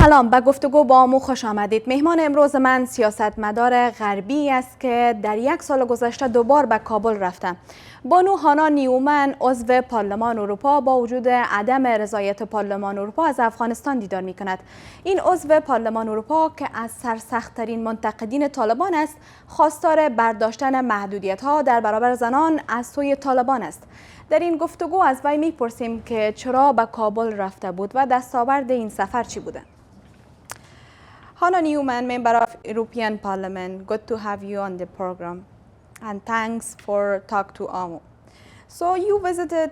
سلام، به گفتگو با آمو خوش آمدید. مهمان امروز من سیاستمدار غربی است که در یک سال گذشته دوبار به کابل رفته. بانو هانا نیومن عضو پارلمان اروپا با وجود عدم رضایت پارلمان اروپا از افغانستان دیدار می کند. این عضو پارلمان اروپا که از سرسخت‌ترین منتقدین طالبان است، خواستار برداشتن محدودیت ها در برابر زنان از سوی طالبان است. در این گفتگو از وی میپرسیم که چرا به کابل رفته بود و دستاورد این سفر چی بوده. Hannah Neumann, member of European Parliament, good to have you on the program, and thanks for talk to Amu. So you visited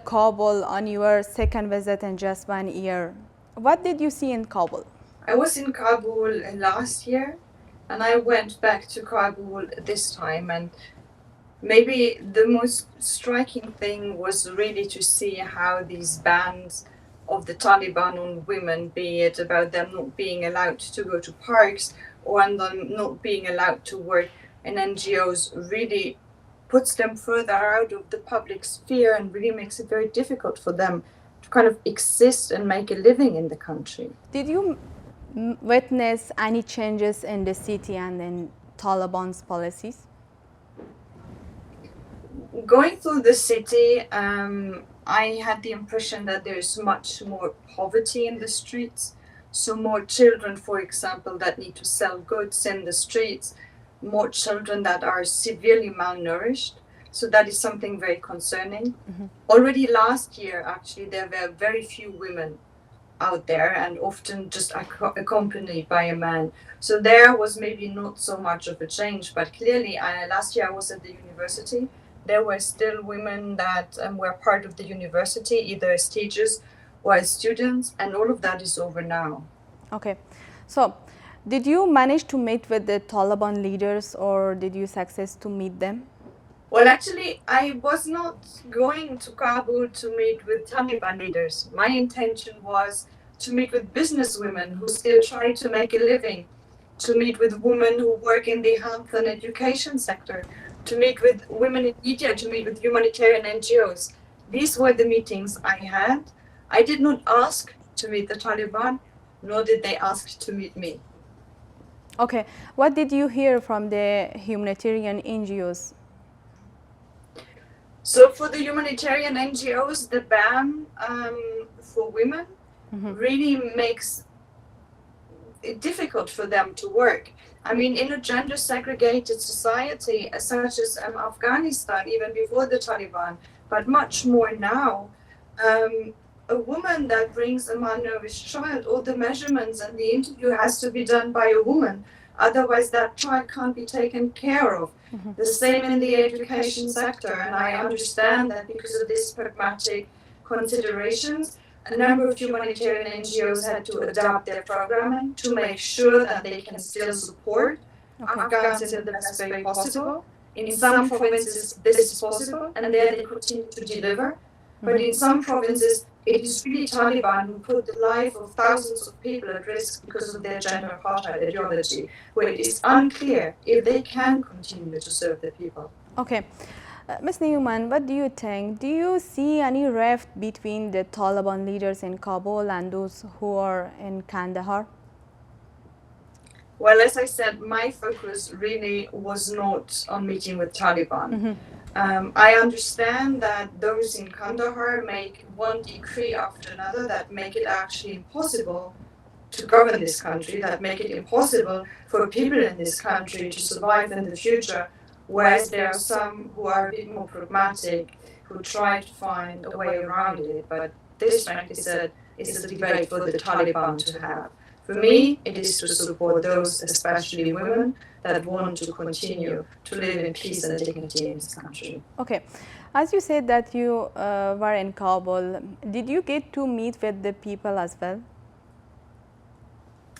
Kabul on your second visit in just 1 year. What did you see in Kabul? I was in Kabul last year, and I went back to Kabul this time, and maybe the most striking thing was really to see how these bans of the Taliban on women, be it about them not being allowed to go to parks or them not being allowed to work in NGOs, really puts them further out of the public sphere and really makes it very difficult for them to kind of exist and make a living in the country. Did you witness any changes in the city and in Taliban's policies? Going through the city, I had the impression that there is much more poverty in the streets. So more children, for example, that need to sell goods in the streets, more children that are severely malnourished. So that is something very concerning. Mm-hmm. Already last year, actually, there were very few women out there and often just accompanied by a man. So there was maybe not so much of a change, but clearly last year I was at the university. There were still women that were part of the university, either as teachers or as students, and all of that is over now. Okay, so did you manage to meet with the Taliban leaders, or did you success to meet them? Well, actually, I was not going to Kabul to meet with Taliban leaders. My intention was to meet with businesswomen who still try to make a living, to meet with women who work in the health and education sector, to meet with women in media, to meet with humanitarian NGOs. These were the meetings I had. I did not ask to meet the Taliban, nor did they ask to meet me. Okay, what did you hear from the humanitarian NGOs? So for the humanitarian NGOs, the ban for women really makes it difficult for them to work. I mean, in a gender segregated society such as Afghanistan, even before the Taliban, but much more now, a woman that brings a malnourished child, all the measurements and the interview has to be done by a woman. Otherwise, that child can't be taken care of. Mm-hmm. The same in the education sector. And I understand that because of these pragmatic considerations, a number of humanitarian NGOs had to adapt their programming to make sure that they can still support Afghans in the best way possible. In some provinces, this is possible, and there they continue to deliver. But in some provinces, it is really Taliban who put the life of thousands of people at risk because of their gender apartheid ideology, where it is unclear if they can continue to serve the people. Okay. Ms. Neumann, what do you think? Do you see any rift between the Taliban leaders in Kabul and those who are in Kandahar? Well, as I said, my focus really was not on meeting with Taliban. Mm-hmm. I understand that those in Kandahar make one decree after another that make it actually impossible to govern this country, that make it impossible for people in this country to survive in the future, whereas there are some who are a bit more pragmatic, who try to find a way around it. But this, frankly said, is a debate for the Taliban to have. For me, it is to support those, especially women, that want to continue to live in peace and dignity in this country. Okay. As you said that you were in Kabul, did you get to meet with the people as well?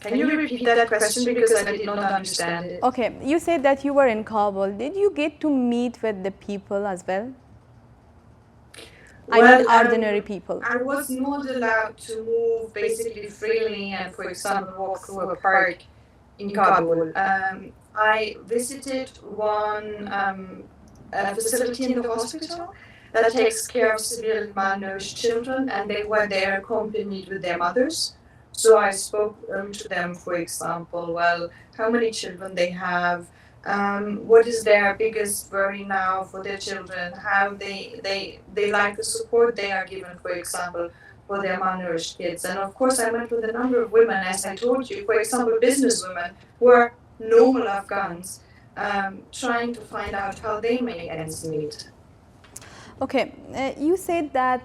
Can you repeat that question because I did not understand it? Okay. You said that you were in Kabul. Did you get to meet with the people as well? Well, I mean ordinary people. I was not allowed to move basically freely and, for example, walk through a park in Kabul. I visited one facility in the hospital that takes care of severely malnourished children, and they were there accompanied with their mothers. So I spoke to them, for example, well, how many children they have, what is their biggest worry now for their children, how they like the support they are given, for example, for their malnourished kids. And of course, I met with a number of women, as I told you, for example, businesswomen who are normal Afghans, trying to find out how they make ends meet. Okay, you said that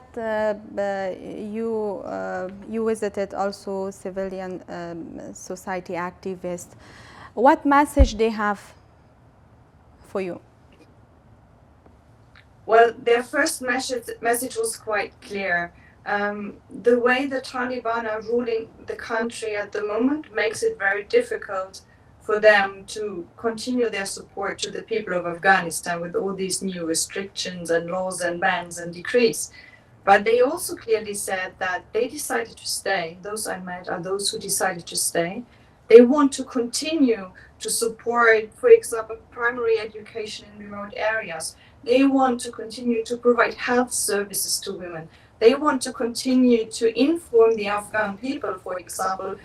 you visited also civilian society activists. What message they have for you? Well, their first message was quite clear. The way the Taliban are ruling the country at the moment makes it very difficult for them to continue their support to the people of Afghanistan with all these new restrictions and laws and bans and decrees. But they also clearly said that they decided to stay. Those I met are those who decided to stay. They want to continue to support, for example, primary education in remote areas. They want to continue to provide health services to women. They want to continue to inform the Afghan people, for example,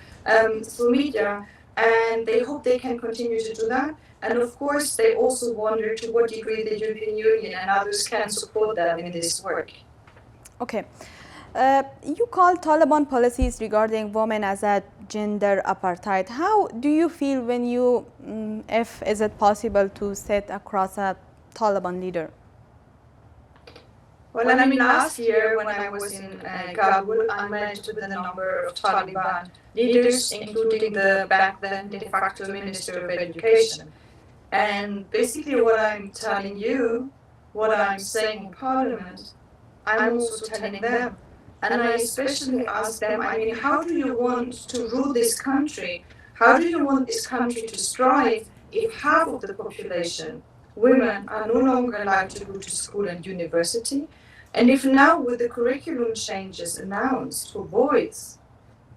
through media, and they hope they can continue to do that. And of course, they also wonder to what degree the European Union and others can support them in this work. Okay. You call Taliban policies regarding women as a gender apartheid. How do you feel when you, if is it possible to sit across a Taliban leader? Well, I mean, last year when I was in Kabul, I met with a number of Taliban leaders, including the back then de facto Minister of Education. And basically what I'm telling you, what I'm saying in Parliament, I'm also telling them. And I especially ask them, I mean, how do you want to rule this country? How do you want this country to strive if half of the population, women, are no longer allowed to go to school and university? And if now with the curriculum changes announced for boys,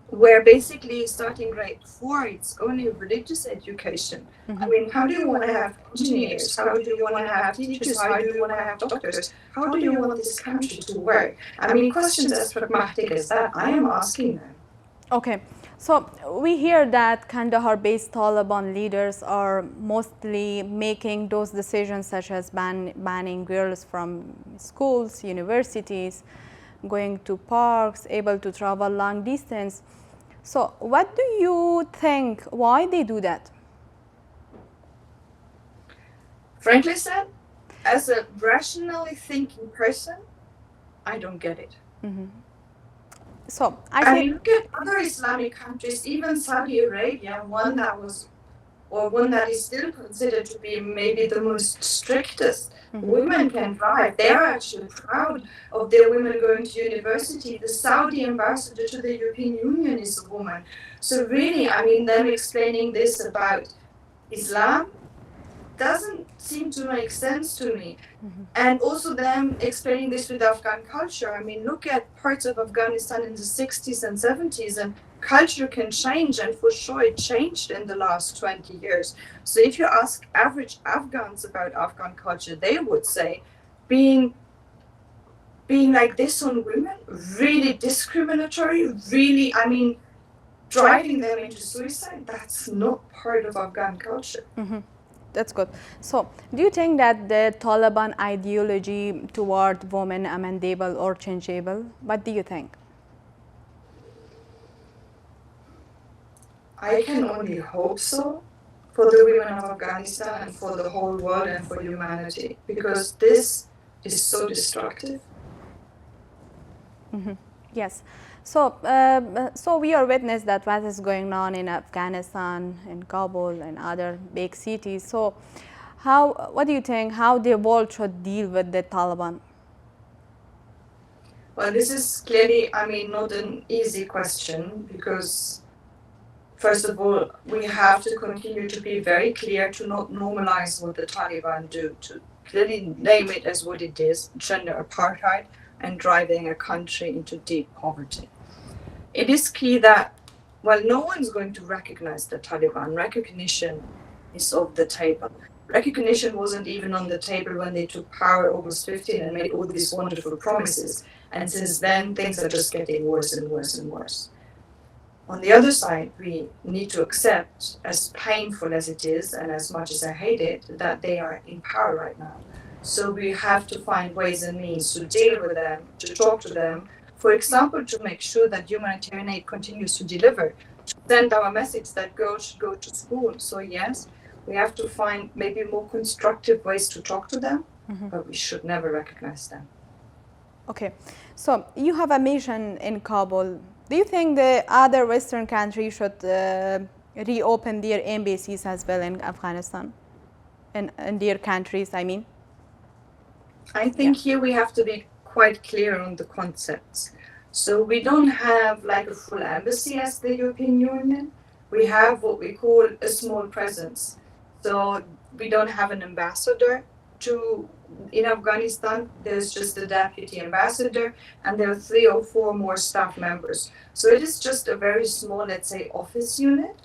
where basically starting grade 4, it's only religious education. I mean, how do you want to have engineers? How do you want to have teachers? How do you want to have doctors? How do you want this country to work? I mean, questions as pragmatic as that, I am asking them. Okay, so we hear that Kandahar-based Taliban leaders are mostly making those decisions such as banning girls from schools, universities, going to parks, able to travel long distance. So what do you think, why they do that? Frankly said, as a rationally thinking person, I don't get it. Mm-hmm. So I mean, look at other Islamic countries, even Saudi Arabia, one that is still considered to be maybe the most strictest. Mm-hmm. Women can drive. They are actually proud of their women going to university. The Saudi ambassador to the European Union is a woman. So really, I mean, them explaining this about Islam doesn't seem to make sense to me. Mm-hmm. And also them explaining this with Afghan culture. I mean, look at parts of Afghanistan in the 60s and 70s, and culture can change, and for sure it changed in the last 20 years. So if you ask average Afghans about Afghan culture, they would say being like this on women, really discriminatory, really, I mean, driving them into suicide, that's not part of Afghan culture. Mm-hmm. That's good. So, do you think that the Taliban ideology toward women amendable or changeable? What do you think? I can only hope so for the women of Afghanistan and for the whole world and for humanity, because this is so destructive. Mm-hmm. Yes. So, so we are witness that what is going on in Afghanistan, in Kabul, and other big cities. So, what do you think? How the world should deal with the Taliban? Well, this is clearly, I mean, not an easy question, because first of all, we have to continue to be very clear to not normalize what the Taliban do, to clearly name it as what it is, gender apartheid, and driving a country into deep poverty. It is key that, well, no one's going to recognize the Taliban. Recognition is off the table. Recognition wasn't even on the table when they took power August 15 and made all these wonderful promises. And since then, things are just getting worse and worse and worse. On the other side, we need to accept, as painful as it is and as much as I hate it, that they are in power right now. So we have to find ways and means to deal with them, to talk to them, for example, to make sure that humanitarian aid continues to deliver, to send our message that girls should go to school. So yes, we have to find maybe more constructive ways to talk to them, but we should never recognize them. Okay, so you have a mission in Kabul. Do you think the other Western countries should reopen their embassies as well in Afghanistan, in their countries, I mean? I think here we have to be quite clear on the concepts. So we don't have like a full embassy as the European Union. We have what we call a small presence. So we don't have an ambassador in Afghanistan. There's just the deputy ambassador, and there are 3 or 4 more staff members. So it is just a very small, let's say, office unit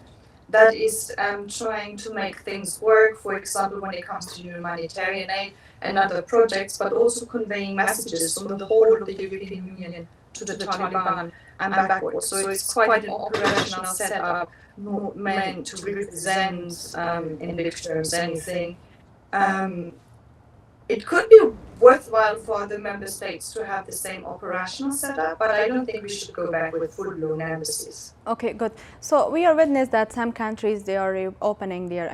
that is trying to make things work, for example, when it comes to humanitarian aid and other projects, but also conveying messages from the whole of the European Union to the Taliban and backwards. So it's quite an operational setup, not meant to represent, in big terms, anything. It could be worthwhile for the member states to have the same operational setup, but I don't think we should go back with full-blown embassies. Okay, good. So we are witness that some countries, they are opening their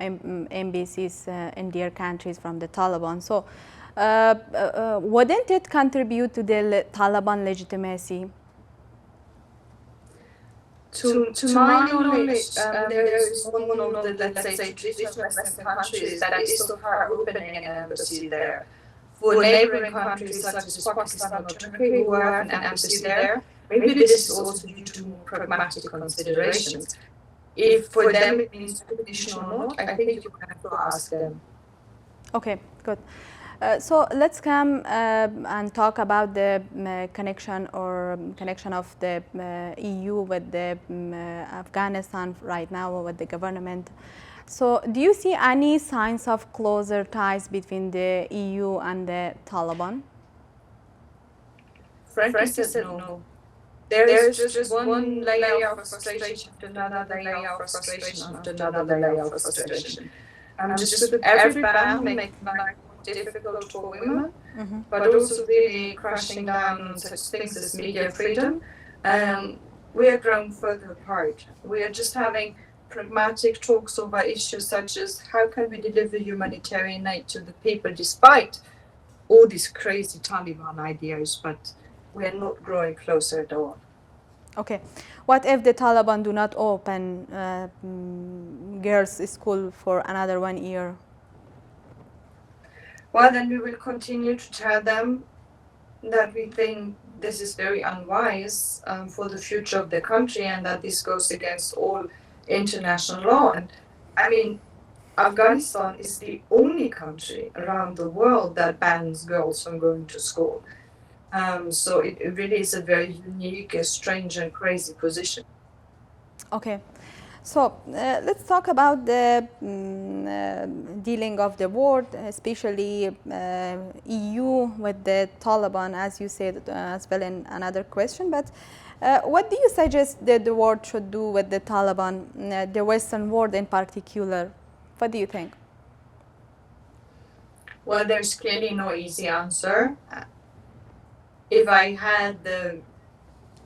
embassies in their countries from the Taliban. So wouldn't it contribute to the Taliban legitimacy? To my knowledge, there is one of the, let's say, traditional Western countries that is so far opening an embassy there. For neighboring countries such as Pakistan or Turkey, who have an embassy there, maybe this is also due to more pragmatic considerations. If for them it means recognition or not, I think you have to ask them. Okay, good. So let's come and talk about the connection of the EU with the Afghanistan right now with the government. So do you see any signs of closer ties between the EU and the Taliban? Frankly said, no. There is just one layer of frustration after another layer of frustration after another layer of frustration. Just with every ban making life more difficult for women, but also really crashing down on such things as media freedom. We are growing further apart. We are just having pragmatic talks over issues such as how can we deliver humanitarian aid to the people despite all these crazy Taliban ideas, but we are not growing closer at all. Okay. What if the Taliban do not open girls' school for another 1 year? Well, then we will continue to tell them that we think this is very unwise for the future of the country and that this goes against all international law. And I mean, Afghanistan is the only country around the world that bans girls from going to school. So it really is a very unique, strange and crazy position. Okay. So let's talk about the dealing of the world, especially EU with the Taliban, as you said as well in another question. But what do you suggest that the world should do with the Taliban, the Western world in particular? What do you think? Well, there's clearly no easy answer. If I had the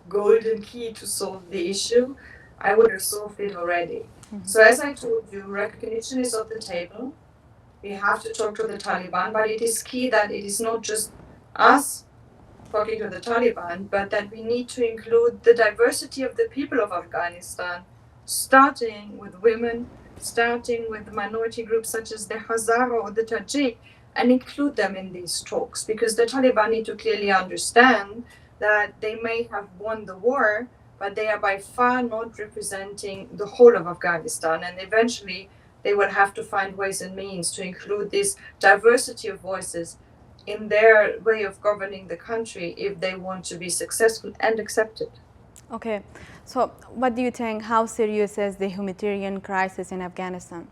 golden key to solve the issue, I would have solved it already. So as I told you, recognition is on the table. We have to talk to the Taliban, but it is key that it is not just us talking to the Taliban, but that we need to include the diversity of the people of Afghanistan, starting with women, starting with minority groups such as the Hazara or the Tajik, and include them in these talks, because the Taliban need to clearly understand that they may have won the war, but they are by far not representing the whole of Afghanistan, and eventually they will have to find ways and means to include this diversity of voices in their way of governing the country if they want to be successful and accepted. Okay, so what do you think, how serious is the humanitarian crisis in Afghanistan?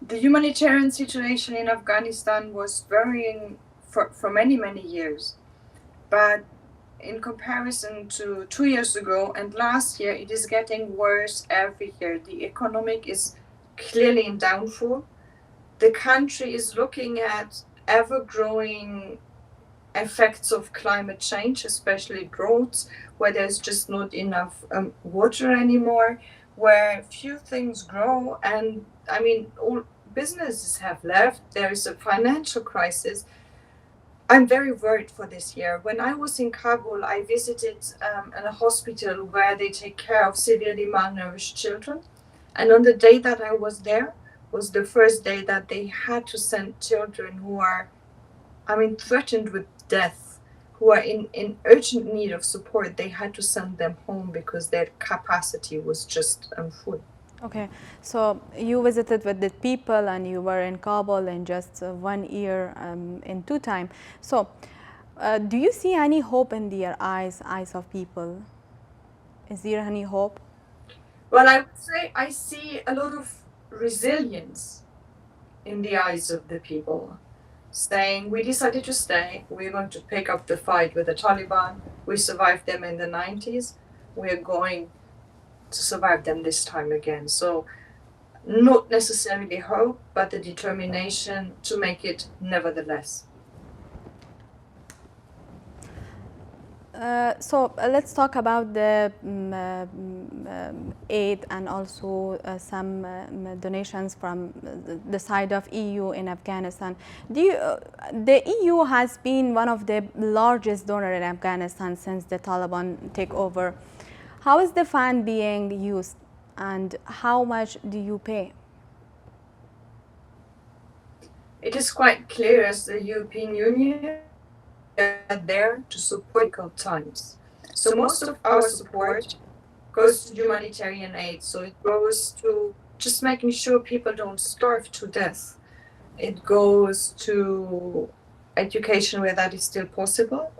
The humanitarian situation in Afghanistan was varying for many, many years, but in comparison to 2 years ago and last year, it is getting worse every year. The economic is clearly in downfall. The country is looking at ever-growing effects of climate change, especially droughts, where there's just not enough water anymore, where few things grow, and I mean, all businesses have left. There is a financial crisis. I'm very worried for this year. When I was in Kabul, I visited a hospital where they take care of severely malnourished children. And on the day that I was there was the first day that they had to send children who are, I mean, threatened with death, who are in urgent need of support. They had to send them home because their capacity was just full. Okay, so you visited with the people and you were in Kabul in just 1 year in 2 times. So do you see any hope in their eyes of people? Is there any hope? Well, I would say I see a lot of resilience in the eyes of the people, saying we decided to stay, we're going to pick up the fight with the Taliban, we survived them in the 90s, we're going to survive them this time again. So not necessarily hope, but the determination to make it nevertheless. So let's talk about the aid and also some donations from the side of EU in Afghanistan. The EU has been one of the largest donors in Afghanistan since the Taliban take over. How is the fund being used and how much do you pay? It is quite clear as the European Union are there to support difficult times. So most of our support goes to humanitarian aid. So it goes to just making sure people don't starve to death. It goes to education where that is still possible.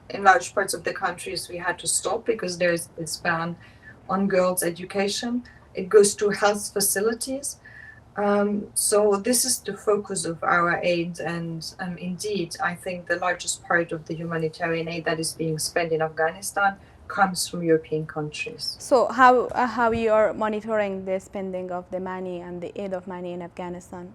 In large parts of the countries we had to stop because there's this ban on girls' education. It goes to health facilities. So this is the focus of our aid, and indeed I think the largest part of the humanitarian aid that is being spent in Afghanistan comes from European countries. So how you are monitoring the spending of the money and the aid of money in Afghanistan?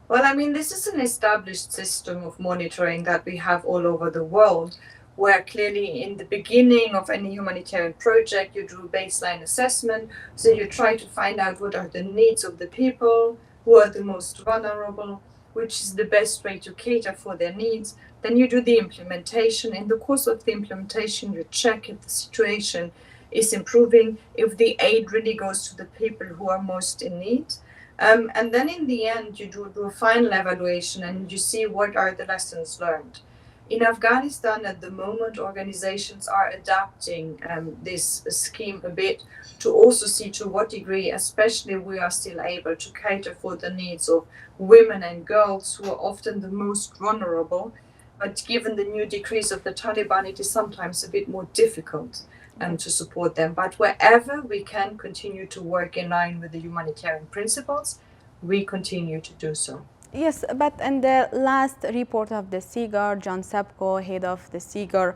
Well, I mean, this is an established system of monitoring that we have all over the world, where clearly in the beginning of any humanitarian project, you do a baseline assessment. So you try to find out what are the needs of the people, who are the most vulnerable, which is the best way to cater for their needs. Then you do the implementation. In the course of the implementation, you check if the situation is improving, if the aid really goes to the people who are most in need. And then in the end, you do a final evaluation and you see what are the lessons learned. In Afghanistan at the moment, organizations are adapting this scheme a bit to also see to what degree, especially we are still able to cater for the needs of women and girls who are often the most vulnerable. But given the new decrees of the Taliban, it is sometimes a bit more difficult to support them. But wherever we can continue to work in line with the humanitarian principles, we continue to do so. Yes, but in the last report of the SIGAR, John Sepko, head of the SIGAR,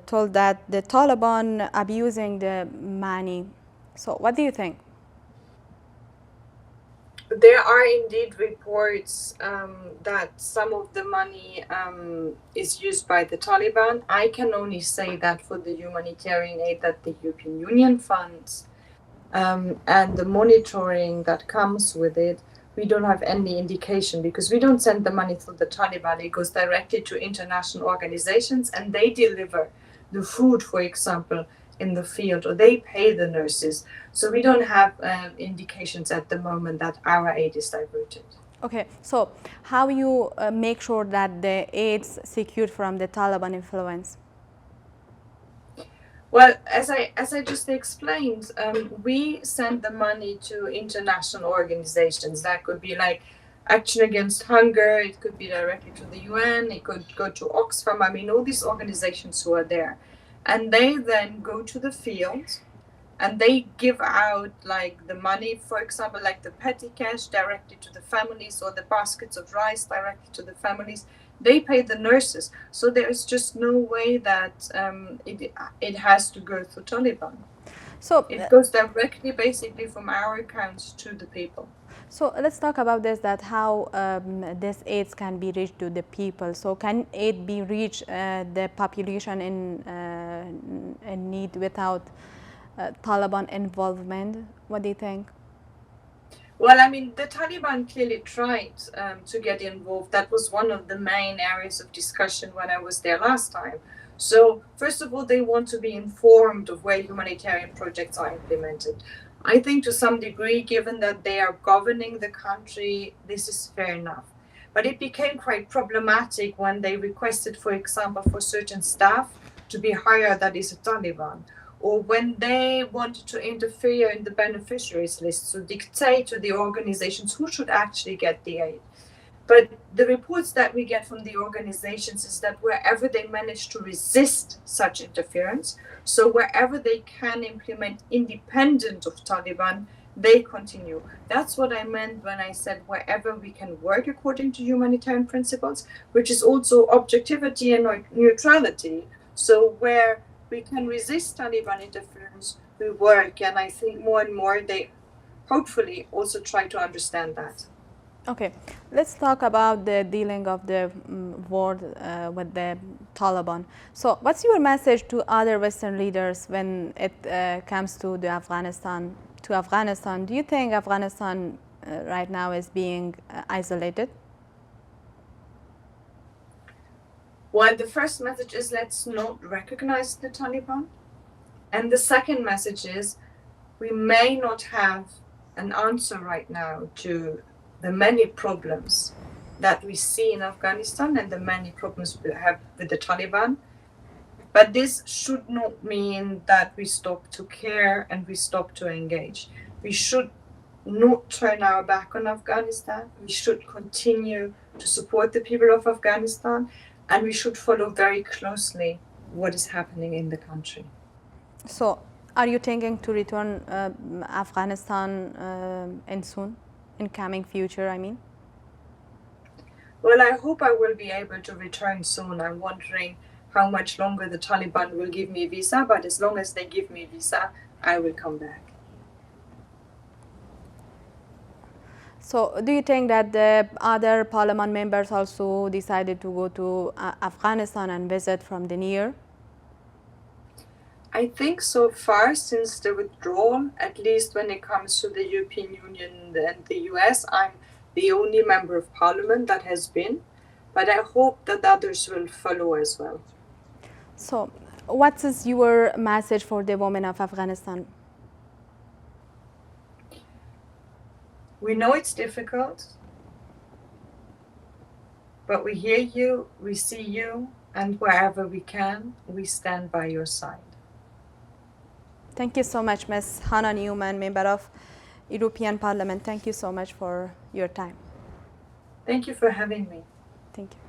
told that the Taliban abusing the money. So what do you think? There are indeed reports that some of the money is used by the Taliban. I can only say that for the humanitarian aid that the European Union funds and the monitoring that comes with it, we don't have any indication because we don't send the money through the Taliban. It goes directly to international organizations and they deliver the food, for example, in the field, or they pay the nurses. So we don't have indications at the moment that our aid is diverted. Okay, so how you make sure that the aid's secured from the Taliban influence? Well, as I just explained, we send the money to international organizations. That could be like Action Against Hunger, it could be directly to the UN, it could go to Oxfam, I mean, all these organizations who are there. And they then go to the field and they give out like the money, for example, like the petty cash directly to the families, or the baskets of rice directly to the families. They pay the nurses, so there is just no way that it has to go through Taliban. So it goes directly, basically, from our accounts to the people. So let's talk about this, that how this aid can be reached to the people. So can aid be reached the population in need without Taliban involvement? What do you think? Well, I mean, the Taliban clearly tried to get involved. That was one of the main areas of discussion when I was there last time. So first of all, they want to be informed of where humanitarian projects are implemented. I think to some degree, given that they are governing the country, this is fair enough. But it became quite problematic when they requested, for example, for certain staff to be hired that is a Taliban, or when they wanted to interfere in the beneficiaries list, to dictate to the organizations who should actually get the aid. But the reports that we get from the organizations is that wherever they manage to resist such interference, so wherever they can implement independent of Taliban, they continue. That's what I meant when I said wherever we can work according to humanitarian principles, which is also objectivity and neutrality. So where we can resist Taliban interference, we work. And I think more and more they hopefully also try to understand that. Okay, let's talk about the dealing of the war with the Taliban. So what's your message to other Western leaders when it comes to the Afghanistan? Do you think Afghanistan right now is being isolated? Well, the first message is let's not recognize the Taliban. And the second message is we may not have an answer right now to the many problems that we see in Afghanistan and the many problems we have with the Taliban. But this should not mean that we stop to care and we stop to engage. We should not turn our back on Afghanistan. We should continue to support the people of Afghanistan, and we should follow very closely what is happening in the country. So are you thinking to return Afghanistan in coming future, I mean? Well, I hope I will be able to return soon. I'm wondering how much longer the Taliban will give me visa, but as long as they give me visa, I will come back. So do you think that the other parliament members also decided to go to Afghanistan and visit from the near? I think so far, since the withdrawal, at least when it comes to the European Union and the US, I'm the only member of parliament that has been, but I hope that others will follow as well. So what is your message for the women of Afghanistan? We know it's difficult, but we hear you, we see you, and wherever we can, we stand by your side. Thank you so much, Ms. Hannah Neumann, member of European Parliament. Thank you so much for your time. Thank you for having me. Thank you.